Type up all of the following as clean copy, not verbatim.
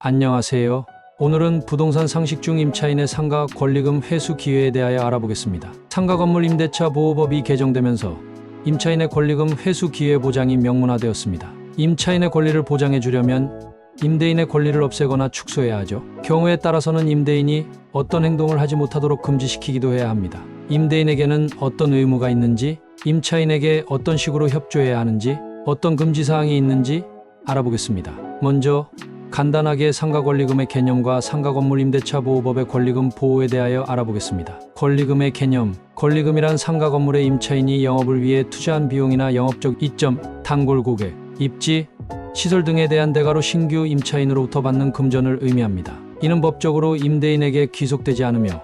안녕하세요. 오늘은 부동산 상식 중 임차인의 상가 권리금 회수 기회에 대하여 알아보겠습니다. 상가 건물 임대차 보호법이 개정되면서 임차인의 권리금 회수 기회 보장이 명문화되었습니다. 임차인의 권리를 보장해 주려면 임대인의 권리를 없애거나 축소해야 하죠. 경우에 따라서는 임대인이 어떤 행동을 하지 못하도록 금지시키기도 해야 합니다. 임대인에게는 어떤 의무가 있는지, 임차인에게 어떤 식으로 협조해야 하는지, 어떤 금지사항이 있는지 알아보겠습니다. 먼저 간단하게 상가 권리금의 개념과 상가 건물 임대차 보호법의 권리금 보호에 대하여 알아보겠습니다. 권리금의 개념. 권리금이란 상가 건물의 임차인이 영업을 위해 투자한 비용이나 영업적 이점, 단골 고객, 입지, 시설 등에 대한 대가로 신규 임차인으로부터 받는 금전을 의미합니다. 이는 법적으로 임대인에게 귀속되지 않으며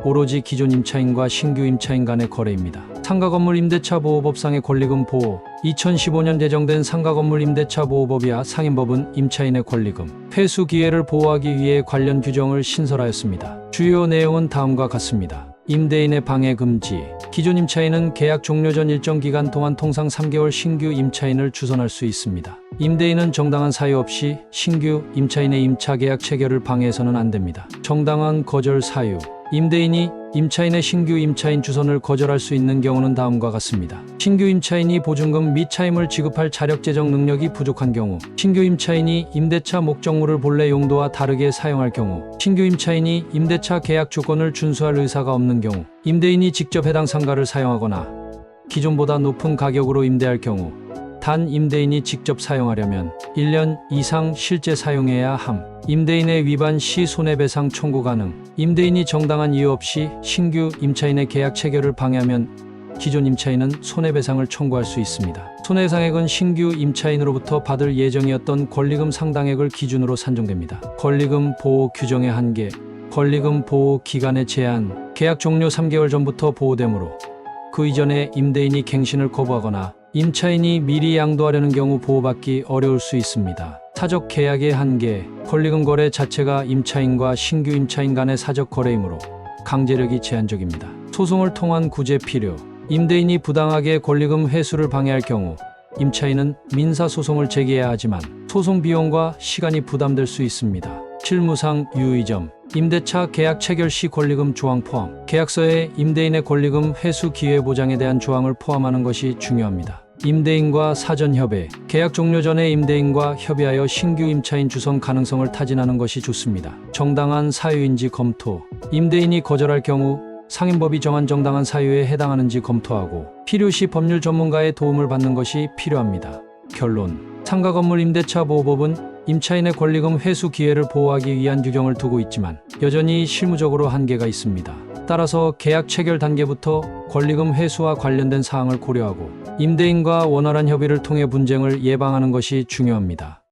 오로지 기존 임차인과 신규 임차인 간의 거래입니다. 상가 건물 임대차 보호법상의 권리금 보호. 2015년 제정된 상가 건물 임대차 보호법이야 상임법은 임차인의 권리금 회수 기회를 보호하기 위해 관련 규정을 신설하였습니다. 주요 내용은 다음과 같습니다. 임대인의 방해 금지. 기존 임차인은 계약 종료 전 일정 기간 동안 통상 3개월 신규 임차인을 주선할 수 있습니다. 임대인은 정당한 사유 없이 신규 임차인의 임차 계약 체결을 방해해서는 안 됩니다. 정당한 거절 사유. 임대인이 임차인의 신규 임차인 주선을 거절할 수 있는 경우는 다음과 같습니다. 신규 임차인이 보증금 및 차임을 지급할 자력 재정 능력이 부족한 경우, 신규 임차인이 임대차 목적물을 본래 용도와 다르게 사용할 경우, 신규 임차인이 임대차 계약 조건을 준수할 의사가 없는 경우, 임대인이 직접 해당 상가를 사용하거나 기존보다 높은 가격으로 임대할 경우, 단 임대인이 직접 사용하려면 1년 이상 실제 사용해야 함. 임대인의 위반 시 손해배상 청구 가능. 임대인이 정당한 이유 없이 신규 임차인의 계약 체결을 방해하면 기존 임차인은 손해배상을 청구할 수 있습니다. 손해배상액은 신규 임차인으로부터 받을 예정이었던 권리금 상당액을 기준으로 산정됩니다. 권리금 보호 규정의 한계. 권리금 보호 기간의 제한. 계약 종료 3개월 전부터 보호되므로 그 이전에 임대인이 갱신을 거부하거나 임차인이 미리 양도하려는 경우 보호받기 어려울 수 있습니다. 사적 계약의 한계. 권리금 거래 자체가 임차인과 신규 임차인 간의 사적 거래이므로 강제력이 제한적입니다. 소송을 통한 구제 필요. 임대인이 부당하게 권리금 회수를 방해할 경우 임차인은 민사소송을 제기해야 하지만 소송 비용과 시간이 부담될 수 있습니다. 실무상 유의점. 임대차 계약 체결 시 권리금 조항 포함. 계약서에 임대인의 권리금 회수 기회 보장에 대한 조항을 포함하는 것이 중요합니다. 임대인과 사전 협의. 계약 종료 전에 임대인과 협의하여 신규 임차인 주선 가능성을 타진하는 것이 좋습니다. 정당한 사유인지 검토. 임대인이 거절할 경우 상임법이 정한 정당한 사유에 해당하는지 검토하고 필요시 법률 전문가의 도움을 받는 것이 필요합니다. 결론. 상가 건물 임대차 보호법은 임차인의 권리금 회수 기회를 보호하기 위한 규정을 두고 있지만 여전히 실무적으로 한계가 있습니다. 따라서 계약 체결 단계부터 권리금 회수와 관련된 사항을 고려하고 임대인과 원활한 협의를 통해 분쟁을 예방하는 것이 중요합니다.